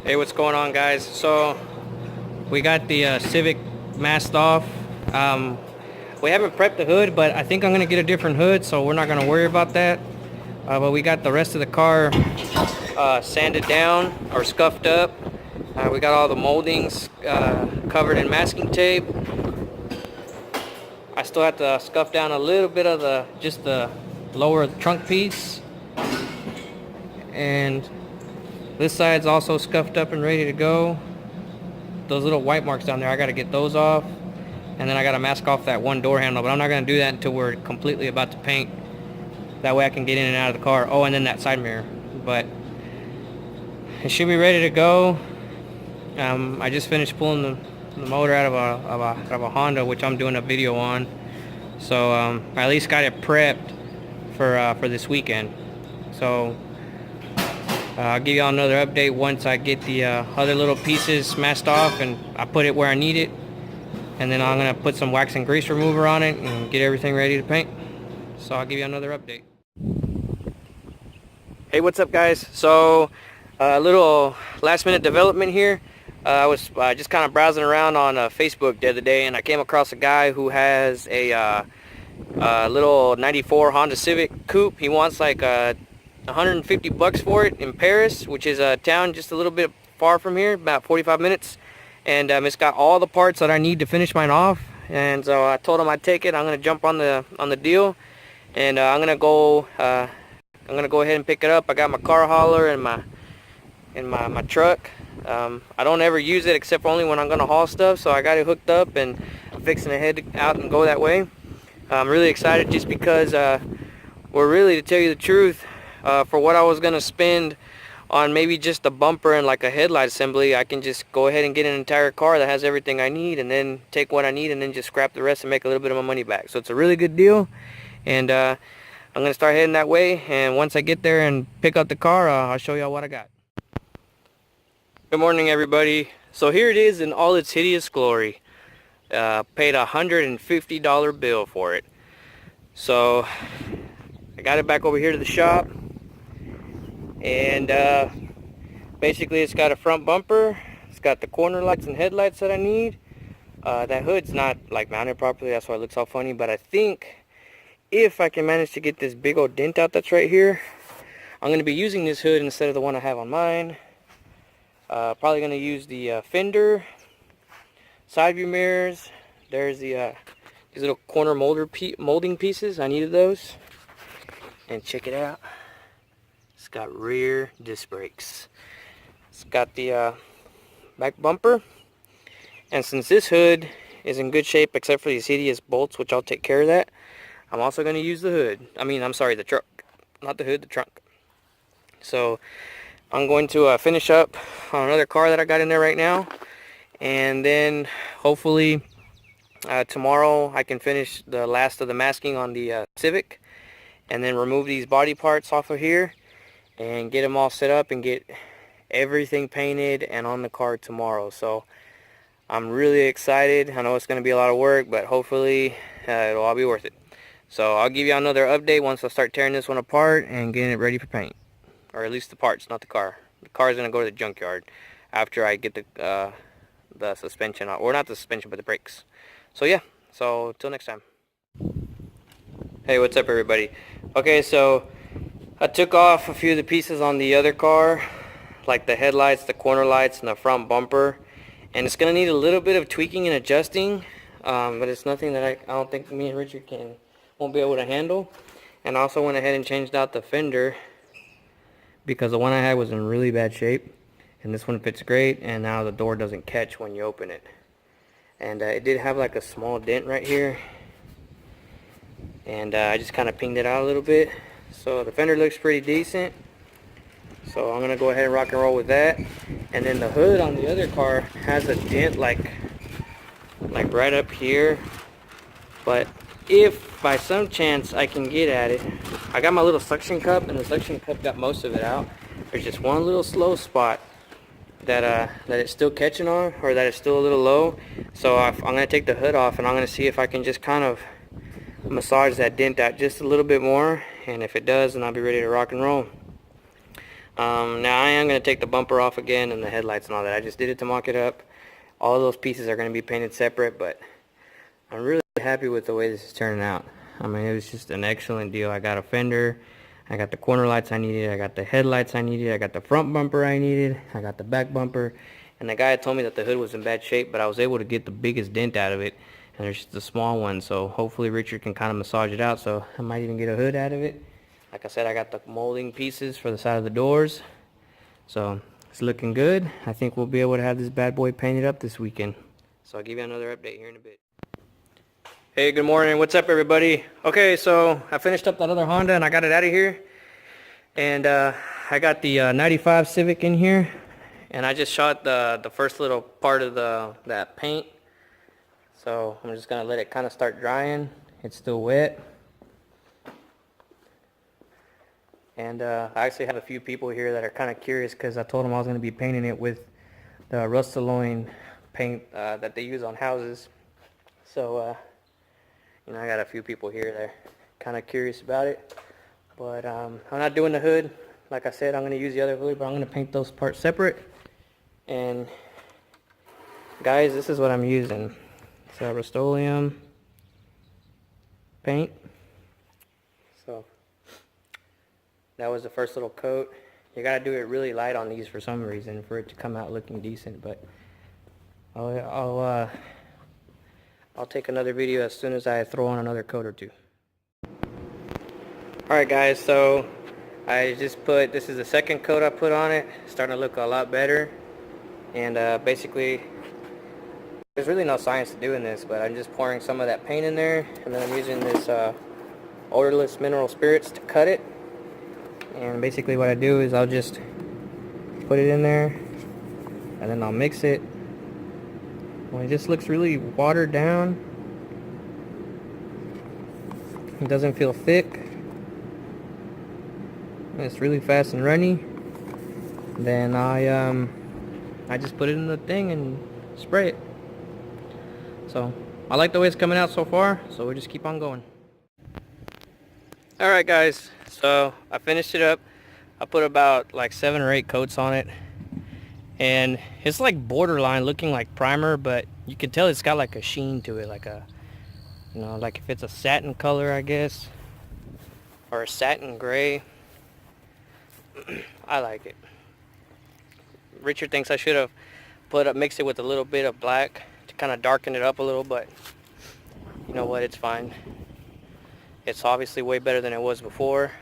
Hey, what's going on, guys? So we got the Civic masked off. We haven't prepped the hood, but I think I'm gonna get a different hood, so we're not gonna worry about that. But we got the rest of the car sanded down or scuffed up. We got all the moldings covered in masking tape. I still have to scuff down a little bit of just the lower trunk piece, and this side's also scuffed up and ready to go. Those little white marks down there, I got to get those off, and then I got to mask off that one door handle, but I'm not going to do that until we're completely about to paint. That way I can get in and out of the car. Oh, and then that side mirror. But it should be ready to go. I just finished pulling the motor out of a Honda, which I'm doing a video on. So I at least got it prepped for this weekend. So I'll give y'all another update once I get the other little pieces masked off and I put it where I need it. And then I'm going to put some wax and grease remover on it and get everything ready to paint. So I'll give you another update. Hey, what's up, guys? So a little last minute development here. I was just kind of browsing around on Facebook the other day, and I came across a guy who has a little 94 Honda Civic coupe. He wants like $150 for it in Paris, which is a town just a little bit far from here, about 45 minutes. And it's got all the parts that I need to finish mine off. And so I told him I'd take it. I'm gonna jump on the deal, and I'm gonna go ahead and pick it up. I got my car hauler and my truck. I don't ever use it except for only when I'm gonna haul stuff, so I got it hooked up and I'm fixing to head out and go that way. I'm really excited just because we're really, to tell you the truth, for what I was gonna spend on maybe just a bumper and like a headlight assembly, I can just go ahead and get an entire car that has everything I need, and then take what I need and then just scrap the rest and make a little bit of my money back. So it's a really good deal, and I'm gonna start heading that way. And once I get there and pick up the car, I'll show y'all what I got. Good morning, everybody. So here it is in all its hideous glory. Paid a $150 bill for it. So I got it back over here to the shop, and basically it's got a front bumper, it's got the corner lights and headlights that I need. That hood's not like mounted properly, that's why it looks all funny, but I think if I can manage to get this big old dent out that's right here, I'm going to be using this hood instead of the one I have on mine. Probably going to use the fender, side view mirrors. There's the these little corner molding pieces. I needed those. And check it out. It's got rear disc brakes. It's got the back bumper. And since this hood is in good shape except for these hideous bolts, which I'll take care of that, I'm also going to use the hood. I'm sorry, the truck. Not the hood, the trunk. So I'm going to finish up on another car that I got in there right now, and then hopefully tomorrow I can finish the last of the masking on the Civic, and then remove these body parts off of here and get them all set up and get everything painted and on the car tomorrow. So I'm really excited. I know it's going to be a lot of work, but hopefully it'll all be worth it. So I'll give you another update once I start tearing this one apart and getting it ready for paint. Or at least the parts, not the car. The car is going to go to the junkyard after I get the suspension, or not the suspension, but the brakes. So yeah, so till next time. Hey, what's up, everybody? Okay, so I took off a few of the pieces on the other car, like the headlights, the corner lights, and the front bumper. And it's going to need a little bit of tweaking and adjusting, but it's nothing that I don't think me and Richard won't be able to handle. And I also went ahead and changed out the fender, because the one I had was in really bad shape, and this one fits great, and now the door doesn't catch when you open it. And it did have like a small dent right here, and I just kind of pinged it out a little bit. So the fender looks pretty decent, so I'm gonna go ahead and rock and roll with that. And then the hood on the other car has a dent like right up here, but if by some chance I can get at it, I got my little suction cup, and the suction cup got most of it out. There's just one little slow spot that it's still catching on, or that it's still a little low. So I'm going to take the hood off, and I'm going to see if I can just kind of massage that dent out just a little bit more, and if it does, then I'll be ready to rock and roll. Now I am going to take the bumper off again and the headlights and all that. I just did it to mock it up. All those pieces are going to be painted separate, but I'm really happy with the way this is turning out. I mean, it was just an excellent deal. I got a fender, I got the corner lights I needed, I got the headlights I needed, I got the front bumper I needed, I got the back bumper, and the guy had told me that the hood was in bad shape, but I was able to get the biggest dent out of it, and there's just a small one, so hopefully Richard can kind of massage it out, so I might even get a hood out of it. Like I said, I got the molding pieces for the side of the doors, so it's looking good. I think we'll be able to have this bad boy painted up this weekend. So I'll give you another update here in a bit. Hey, good morning. What's up, everybody? Okay, so I finished up that other Honda and I got it out of here. And I got the 95 Civic in here. And I just shot the first little part of that paint. So I'm just going to let it kind of start drying. It's still wet. And I actually have a few people here that are kind of curious because I told them I was going to be painting it with the Rust-Oleum paint that they use on houses. So, you know, I got a few people here that are kind of curious about it. But I'm not doing the hood. Like I said, I'm going to use the other hood, but I'm going to paint those parts separate. And guys, this is what I'm using. It's a Rust-Oleum paint. So that was the first little coat. You got to do it really light on these for some reason for it to come out looking decent. But I'll take another video as soon as I throw on another coat or two. Alright guys, so I just this is the second coat I put on it. It's starting to look a lot better. And basically, there's really no science to doing this, but I'm just pouring some of that paint in there. And then I'm using this odorless mineral spirits to cut it. And basically what I do is I'll just put it in there. And then I'll mix it. Well, it just looks really watered down. It doesn't feel thick. It's really fast and runny. Then I just put it in the thing and spray it. So I like the way it's coming out so far, so we'll just keep on going. Alright guys, so I finished it up. I put about like 7 or 8 coats on it. And it's like borderline looking like primer, but you can tell it's got like a sheen to it, like a, you know, like if it's a satin color, I guess, or a satin gray. I like it. Richard thinks I should have mixed it with a little bit of black to kind of darken it up a little, but you know what, it's fine. It's obviously way better than it was before,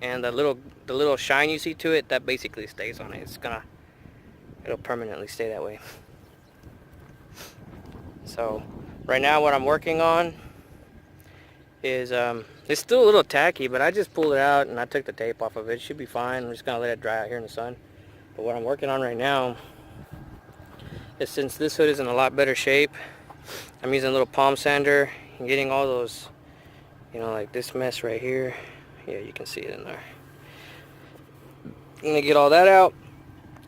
and the little shine you see to it, that basically stays on it. It'll permanently stay that way. So right now what I'm working on is it's still a little tacky, but I just pulled it out and I took the tape off of it. It should be fine. I'm just gonna let it dry out here in the sun. But what I'm working on right now is, since this hood is in a lot better shape, I'm using a little palm sander and getting all those, you know, like this mess right here. Yeah, you can see it in there. I'm gonna get all that out.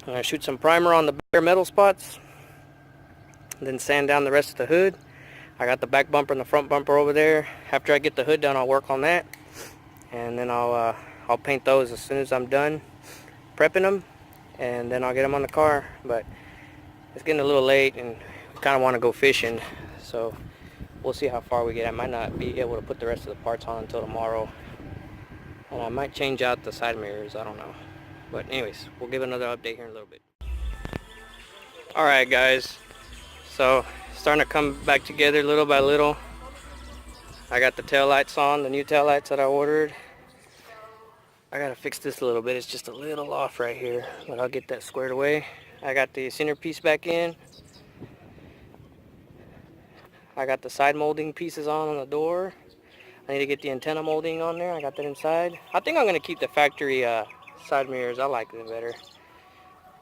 I'm going to shoot some primer on the bare metal spots, then sand down the rest of the hood. I got the back bumper and the front bumper over there. After I get the hood done, I'll work on that, and then I'll paint those as soon as I'm done prepping them, and then I'll get them on the car. But it's getting a little late and we kind of want to go fishing, so we'll see how far we get. I might not be able to put the rest of the parts on until tomorrow, and I might change out the side mirrors, I don't know. But anyways, we'll give another update here in a little bit. Alright guys, so starting to come back together little by little. I got the tail lights on, the new tail lights that I ordered. I gotta fix this a little bit, it's just a little off right here, but I'll get that squared away. I got the centerpiece back in. I got the side molding pieces on the door. I need to get the antenna molding on there, I got that inside. I think I'm gonna keep the factory side mirrors, I like them better.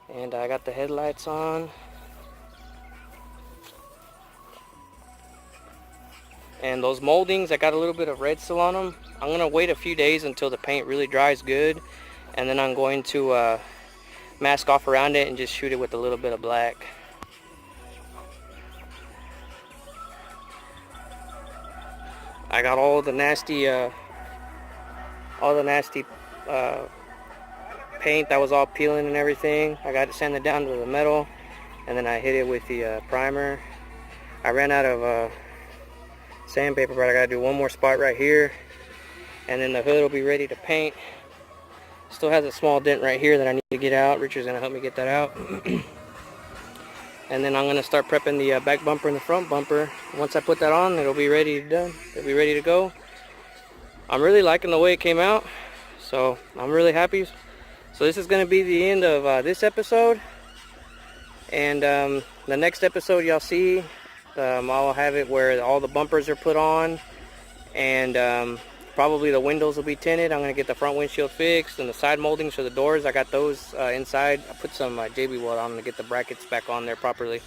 And I got the headlights on. And those moldings, I got a little bit of red still on them. I'm going to wait a few days until the paint really dries good. And then I'm going to mask off around it and just shoot it with a little bit of black. I got all the nasty paint that was all peeling and everything. I got it sanded down to the metal, and then I hit it with the primer. I ran out of sandpaper, but I gotta do one more spot right here, and then the hood will be ready to paint. Still has a small dent right here that I need to get out. Richard's gonna help me get that out. And then I'm gonna start prepping the back bumper and the front bumper. Once I put that on, it'll be ready to It'll be ready to go. I'm really liking the way it came out, so I'm really happy. So this is gonna be the end of this episode, and the next episode y'all see, I'll have it where all the bumpers are put on, and probably the windows will be tinted. I'm going to get the front windshield fixed, and the side moldings for the doors, I got those inside. I put some JB weld on to get the brackets back on there properly.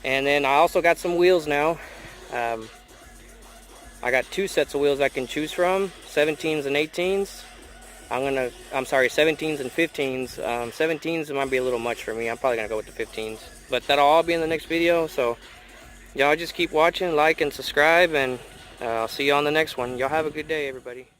And then I also got some wheels now. I got 2 sets of wheels I can choose from, 17s and 18s. I'm sorry, 17s and 15s. 17s might be a little much for me. I'm probably going to go with the 15s. But that'll all be in the next video, so y'all just keep watching, like and subscribe, and I'll see you on the next one. Y'all have a good day, everybody.